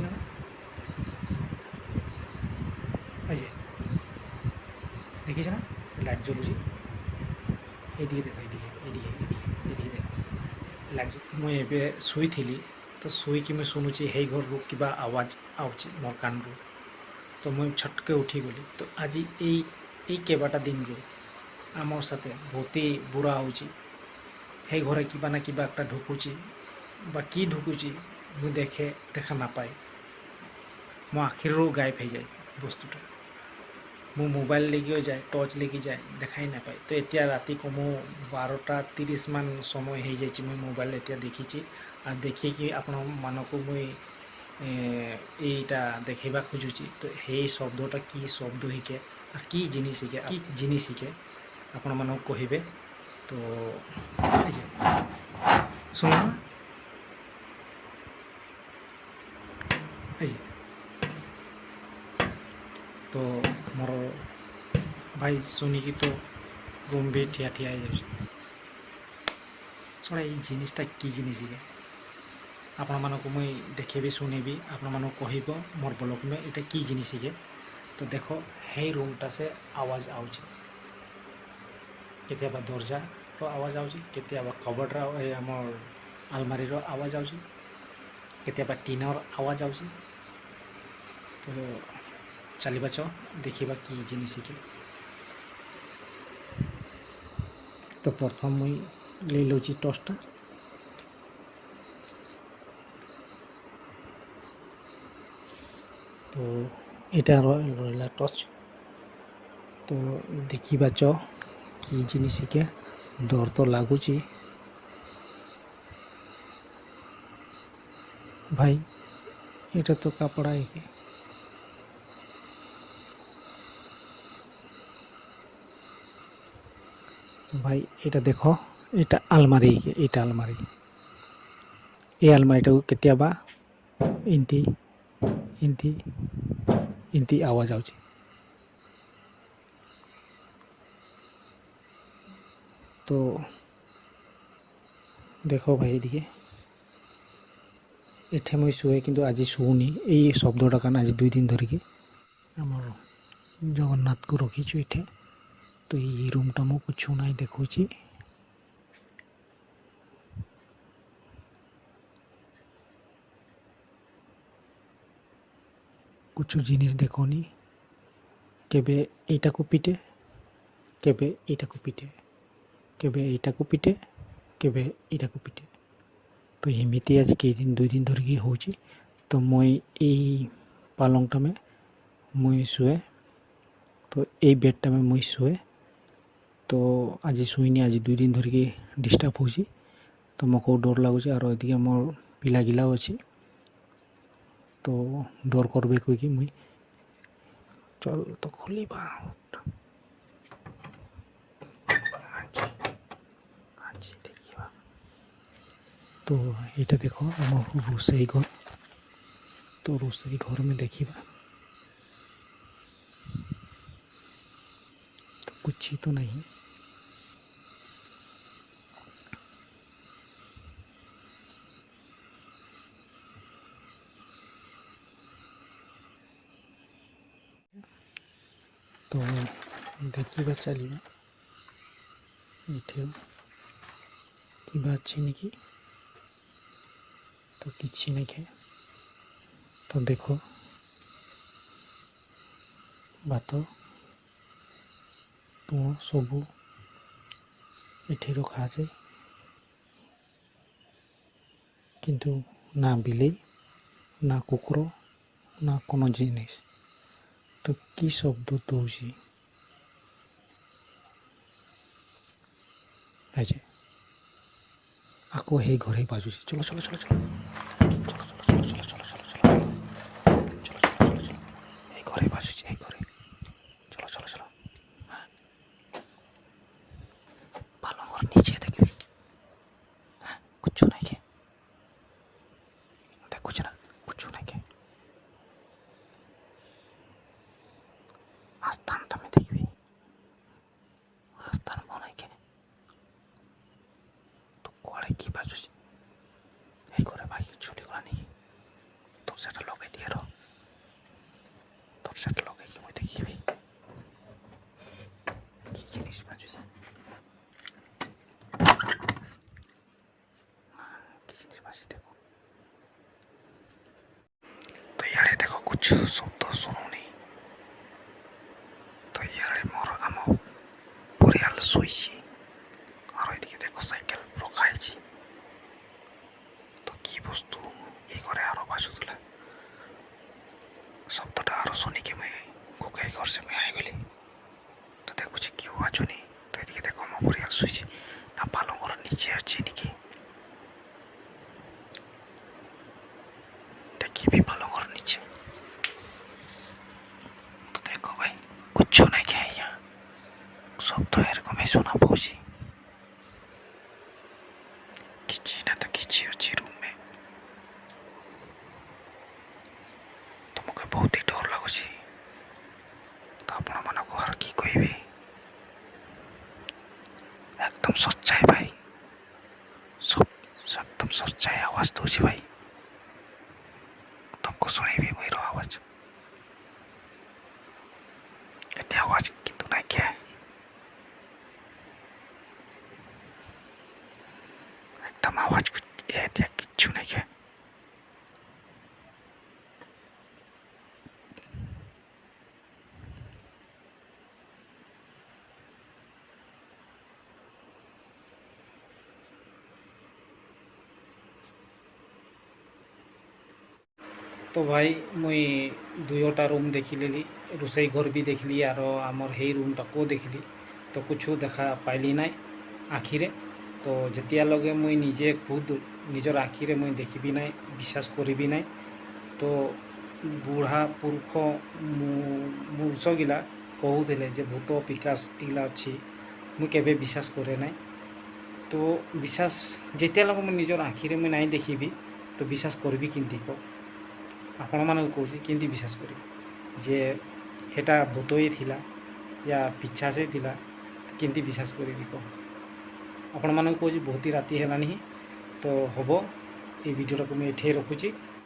ଦେଖିଲା ନା ଆଜ୍ଞା ଦେଖିଛ ନା ଲାଇଟ୍ ଜଳୁଛି ଏଇদিকে ଦେଖ ଏଇଦିকে ଦେଖ ଲାଇଟ୍ ମୁଁ ଏବେ ଶୋଇଥିଲି ତ ଶୋଇକି ମୁଁ ଶୁଣୁଛି ହେଇ ଘରରୁ କିବା ଆୱାଜ ଆଉଛି ମୋ କାନରୁ ତ ମୁଁ ଛଟକେ ଉଠିଗଲି ତ ଆଜି ଏଇ କେବାଟା ଦିନରୁ আমার সাথে বহুতই বুড়া হচ্ছে সেই ঘরে কিবা না কিবা একটা ঢুকুছি বা কি ঢুকুছি মু দেখা না পাই মো আখিরও গায়েব হয়ে যায় বস্তুটা মো মোবাইল লেগিও যায় টর্চ লেগি যায় দেখাই না পাই তো এতিয়া রাতি কমো 12:30 মান সময় হয়ে যাচ্ছে মুই মোবাইল এতিয়া দেখিছি আর দেখিকি আপন মানকু মুই এইটা দেখাইবা খুঁজুছি তো সেই শব্দটা কি শব্দ হিকে আর কি জিনিস হিকে ଆପଣ ମାନଙ୍କୁ କହିବେ ତ ଶୁଣ ତ ମୋର ଭାଇ ଶୁଣିକି ତ ରୁମ୍ ବି ଠିଆ ହେଇଯାଉଛି ଶୁଣ ଏଇ ଜିନିଷଟା କି ଜିନିଷ ଆପଣମାନଙ୍କୁ ମୁଇଁ ଦେଖେଇବି ଶୁଣେଇବି ଆପଣମାନଙ୍କୁ କହିବ ମୋର ବ୍ଲଗ୍ମେ ଏଇଟା କି ଜିନିଷ ତ ଦେଖ ହେଇ ରୁମ୍ଟା ସେ ଆୱାଜ ଆଉଛି କେତେବା ଦରଜାର ଆୱାଜ ଆଉଛି କେତେବା କବର୍ଡର ଆମର ଆଲମାରିର ଆୱାଜ ଆଉଛି କେତେବା ଟିନର ଆୱାଜ ଆଉଛି ତ ଚାଲିବା ଚ ଦେଖିବା କି ଜିନିଷ କି ତ ପ୍ରଥମ ମୁଇଁ ନେଇ ଲଉଛି ଟର୍ଚଟା ତ ଏଇଟା ରହିଲା ଟର୍ଚ ତ ଦେଖିବା ଚ କି ଜିନିଷ के डर तो लगुच भाई এটা তো কাপড় আইকে ভাই এটা দেখো এটা আলমারি এটা আলমারি এই আলমারিটাও কেতিয়াবা ইন্টি ইন্টি ইন্টি আওয়াজ আউছে তো দেখো ভাই এদিকে এঠে মুই শুয়ে কিন্তু আজি শুনি এই শব্দটা কারণ আজ 2 দিন ধরিকি আমার জগন্নাথকে রখিছু এঠে তো এই রুমটা মু কিছু নাই দেখুছি কিছু জিনিস দেখনি কেবে এইটাকে পিটে কেবে এইটাকে পিটে কেবে এইটাকে পিটে কেবে এইটাকে পিটে তো এমিতি আজ কই দিন 2 দিন ধরিকি হচ্ছে তো মই এই পালংটা মে মই শুয়ে তো এই বেডটা মে মই শুয়ে তো आज শুইনি आज 2 दिन ধরিকি ডিস্টার্ব হচ্ছে তো মকো ডর লাগুছে আর এদিকে মোর পিলা গিলা আছে তো ডর করবে কইকি মুই চল তো খুলিবা দেখিবা তো এটা দেখো আমার রুষেই ঘর তো রুষেই ঘর में देखिबा तो कुछ ही तो नहीं तो देखिबा चलिए इठे किबा अच्छी नहीं तो किसी नहीं खे तो देखो बात तो सबू एठे रखा जाए किंतु ना बिले ना कुकुर ना कोनो जिनिस तो कि शब्द दूसरी আছে আকৌ সেই ঘৰে বাজুছে চলো চলো চলো চলো এই ঘরে বাজুছে এই ঘরে চলো চলো চলো ভালো করে নিচে দেখবি কুচ্ছু নাই কে দেখুছ না কুচ্ছু নাই কে আস্থানটা মে দেখবি আস্থান মনে কে তো করে কি বাজুছে এই করে ভাই ଶବ୍ଦ ଶୁଣୁନି ତ ଇଆଡ଼େ ମୋର ଆମ ପରିଆଲ ଶୋଇଛି ଆଉ ଏদিকে ଦେଖ ସାଇକେଲ ରଖା ହେଇଛି ତ କି ବস্তୁ ଏ ଘରେ ଆର ବାଜୁଥିଲା ଶବ୍ଦଟା ଆର ଶୁଣିକି ମୁଇଁ କୁକାଇ ଘର ସେ ମୁଇଁ ଆଇଗଲି ତ ଦେଖୁଛି କିଉ ବାଜୁନି ତ ଏଦିকে ଦେଖ ମୋ ପରିଆଲ ଶୋଇଛି ନା ପାଲଙ୍କର ନିଚେ ଅଛି ନିକି ଦେଖିବି ପାଲଙ୍କର ନିଚେ तो देखो भाई कुछ नहीं क्या है यहाँ सब तो एरकम ही सुना पहुंची किसी ना तो किसी अच्छी रूम में तो मुझे बहुत ही डर लगुची तो आपण मन को हर की कहबी एकदम सच्चाई भाई सब एकदम सच्चाई आवाज दूची भाई तुमको सुनेबी मेरा आवाज ये आवाज किंतु नहीं क्या है एकदम आवाज कुछ ये दिया किच्छु नहीं क्या तो भाई मुई दुईटा रूम देखिली रोसई घर भी देखली आर आमर हे रूमटा को देखली तो कुछ देखा पाइली ना आखिरे तो जतिया लगे मुई निजे खुद निजर आखिरे मुई देखी ना विश्वास करी ना तो बुढ़ा पुरख मूर्ष गिला कहूले जे भूत पिकाश इला अच्छी मुई केबे विश्वास करे ना तो विश्वास जतिया लगे मुई निजर आखिरे मुई ना देखी तो विश्वास करबी किंती को आपण मानक कौच केंती विश्वास करी जे हेटा भूत ही थिला या पिछा से थिला केंती विश्वास करी कह आपण मानक कौच बहुत ही राति है तो हम ये वीडियो को मुझे रखुची।